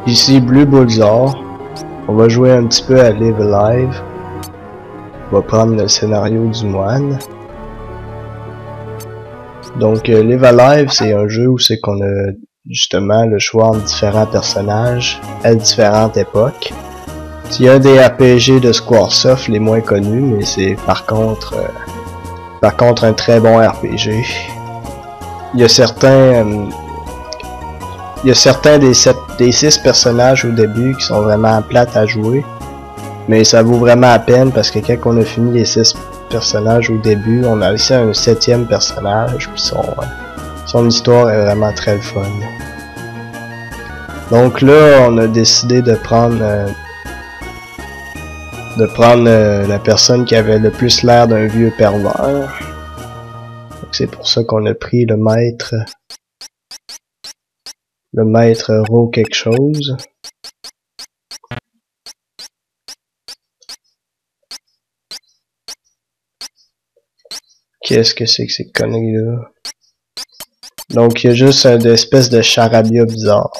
Ici, Blue Bullseye. On va jouer un petit peu à Live Alive. On va prendre le scénario du moine. Donc, Live Alive, c'est un jeu où c'est qu'on a justement le choix entre différents personnages à différentes époques. Il y a des RPG de Squaresoft les moins connus, mais c'est par contre un très bon RPG. Il y a certains des 6 personnages au début qui sont vraiment plates à jouer, mais ça vaut vraiment la peine parce que quand on a fini les 6 personnages au début, on a aussi un 7e personnage, puis son histoire est vraiment très fun. Donc là, on a décidé de prendre la personne qui avait le plus l'air d'un vieux pervers. C'est pour ça qu'on a pris le maître Ro quelque chose. Qu'est-ce que c'est que ces conneries-là? Donc il y a juste une espèce de charabia bizarre.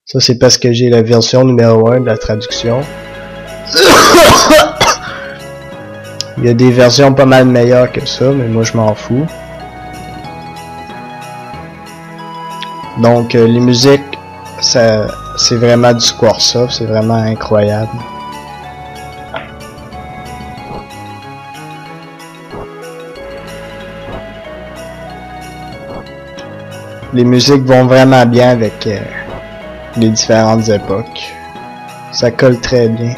Ça c'est parce que j'ai la version numéro 1 de la traduction. Il y a des versions pas mal meilleures que ça, mais moi je m'en fous. Donc les musiques, c'est vraiment du Squaresoft, c'est vraiment incroyable. Les musiques vont vraiment bien avec les différentes époques. Ça colle très bien.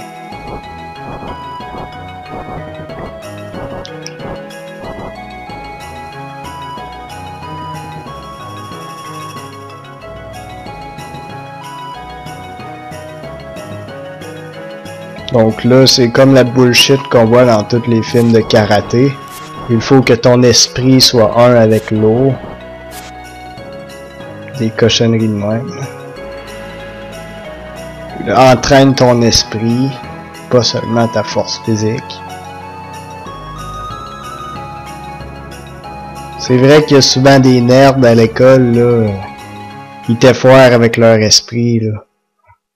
Donc là, c'est comme la bullshit qu'on voit dans tous les films de karaté. Il faut que ton esprit soit un avec l'eau. Des cochonneries de même. Entraîne ton esprit, pas seulement ta force physique. C'est vrai qu'il y a souvent des nerds à l'école, là, qui t'effoirent avec leur esprit, là.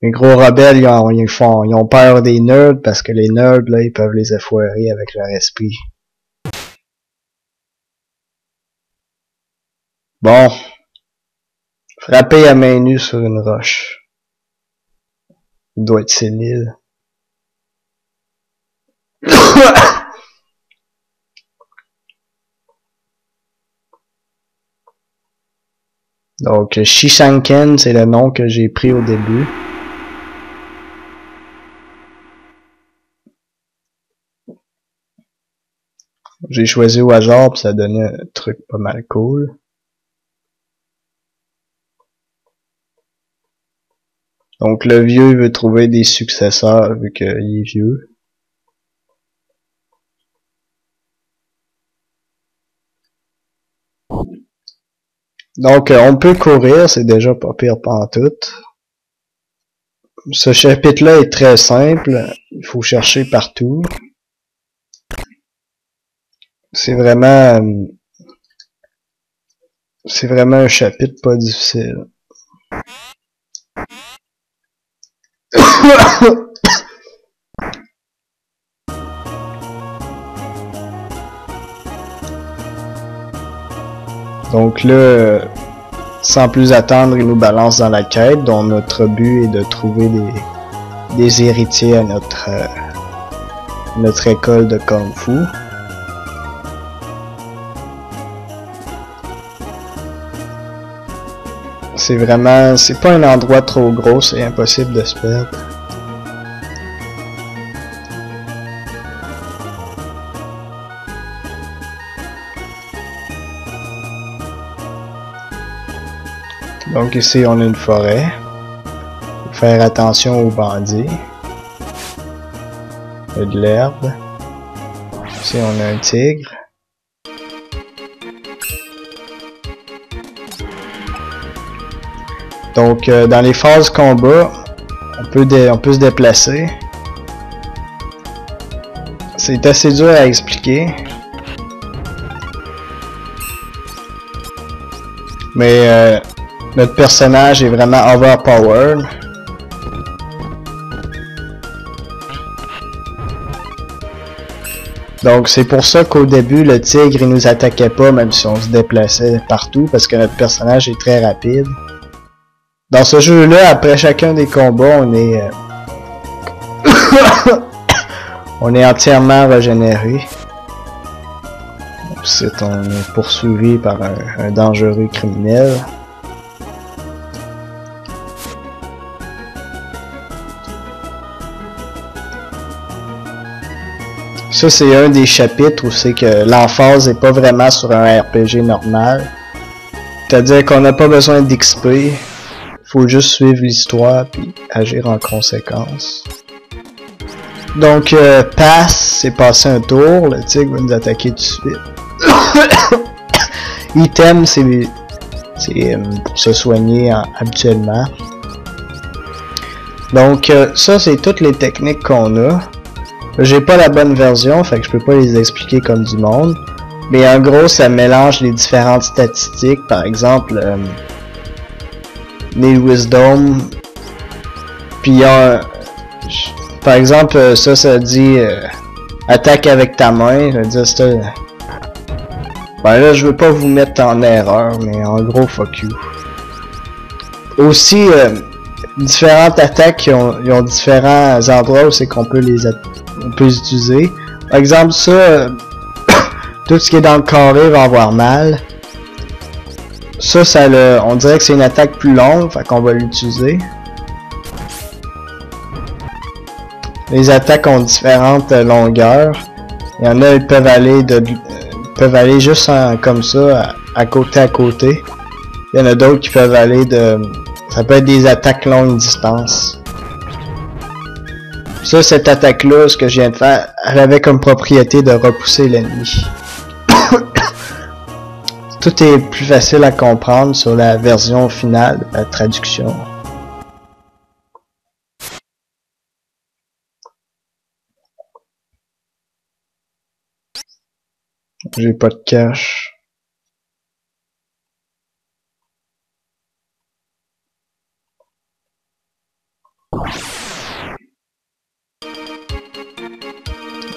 Les gros rebelles, ils ont peur des nerds parce que les nerds, là, ils peuvent les effoirer avec leur esprit. Bon. Frapper à main nue sur une roche. Il doit être sénile. Donc, Shishanken, c'est le nom que j'ai pris au début. J'ai choisi au hasard, puis ça donnait un truc pas mal cool. Donc le vieux veut trouver des successeurs vu qu'il est vieux. Donc on peut courir, c'est déjà pas pire pantoute. Ce chapitre-là est très simple, il faut chercher partout. C'est vraiment un chapitre pas difficile. Donc là, sans plus attendre, il nous balance dans la quête, dont notre but est de trouver des héritiers à notre école de Kung Fu. C'est pas un endroit trop gros, c'est impossible de se perdre. Donc ici on a une forêt. Faut faire attention aux bandits. Il y a de l'herbe. Ici on a un tigre. Donc dans les phases combat, on peut se déplacer. C'est assez dur à expliquer. Mais notre personnage est vraiment overpowered. Donc c'est pour ça qu'au début le tigre il nous attaquait pas même si on se déplaçait partout parce que notre personnage est très rapide. Dans ce jeu là après chacun des combats on est on est entièrement régénéré. On est poursuivi par un dangereux criminel. Ça c'est un des chapitres où c'est que l'emphase est pas vraiment sur un RPG normal. C'est-à-dire qu'on n'a pas besoin d'XP. Faut juste suivre l'histoire puis agir en conséquence. Donc passe, c'est passer un tour, le tigre va nous attaquer tout de suite. Item, c'est pour se soigner habituellement. Donc ça c'est toutes les techniques qu'on a. J'ai pas la bonne version, fait que je peux pas les expliquer comme du monde. Mais en gros, ça mélange les différentes statistiques. Par exemple, les wisdom. Puis par exemple, ça dit attaque avec ta main. Je veux dire, ben là, je veux pas vous mettre en erreur, mais en gros, fuck you. Aussi, différentes attaques, ils ont différents endroits où c'est qu'on peut les utiliser. Par exemple, ça, tout ce qui est dans le carré va avoir mal. Ça, on dirait que c'est une attaque plus longue, fait qu'on va l'utiliser. Les attaques ont différentes longueurs. Il y en a, ils peuvent aller juste comme ça, à côté. Il y en a d'autres qui peuvent aller ça peut être des attaques longue distance. Ça, cette attaque-là, ce que je viens de faire, elle avait comme propriété de repousser l'ennemi. Tout est plus facile à comprendre sur la version finale de la traduction. J'ai pas de cash.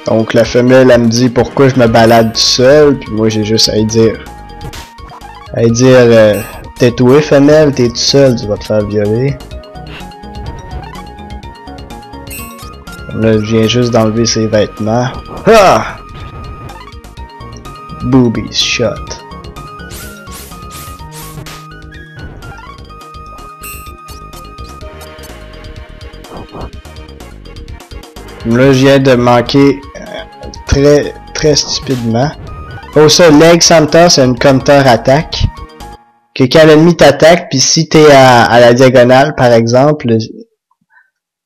Donc la femelle elle me dit pourquoi je me balade tout seul, puis moi j'ai juste à lui dire tais-toi femelle, t'es tout seul, tu vas te faire violer. Là je viens juste d'enlever ses vêtements. Ah! Boobies shot. Là je viens de manquer très stupidement. Oh ça, leg center, c'est une counter attaque. Que quand l'ennemi t'attaque, puis si t'es à la diagonale par exemple,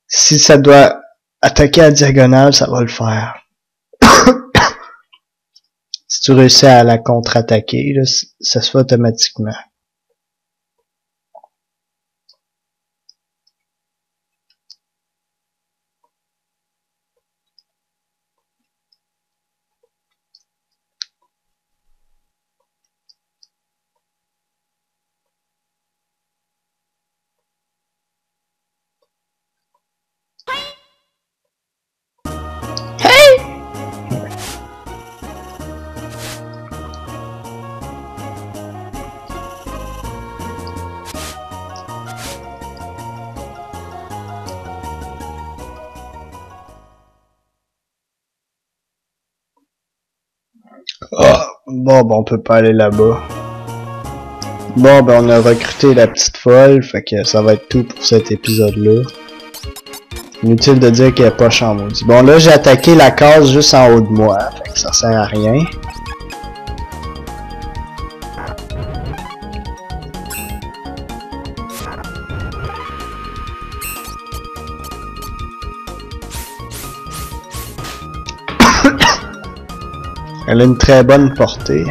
si ça doit attaquer à la diagonale, ça va le faire. Si tu réussis à la contre-attaquer, ça se fait automatiquement. Ah, bon, on peut pas aller là-bas. Bon, on a recruté la petite folle, fait que ça va être tout pour cet épisode-là. Inutile de dire qu'elle est pas en maudit. Bon, là, j'ai attaqué la case juste en haut de moi, fait que ça sert à rien. Elle a une très bonne portée.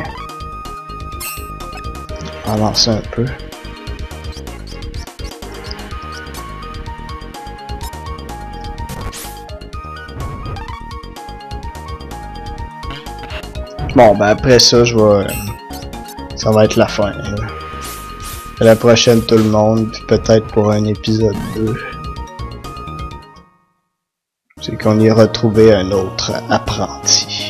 On va avancer un peu. Bon, après ça, ça va être la fin. Là. À la prochaine tout le monde, puis peut-être pour un épisode 2. C'est qu'on y a retrouvé un autre apprenti.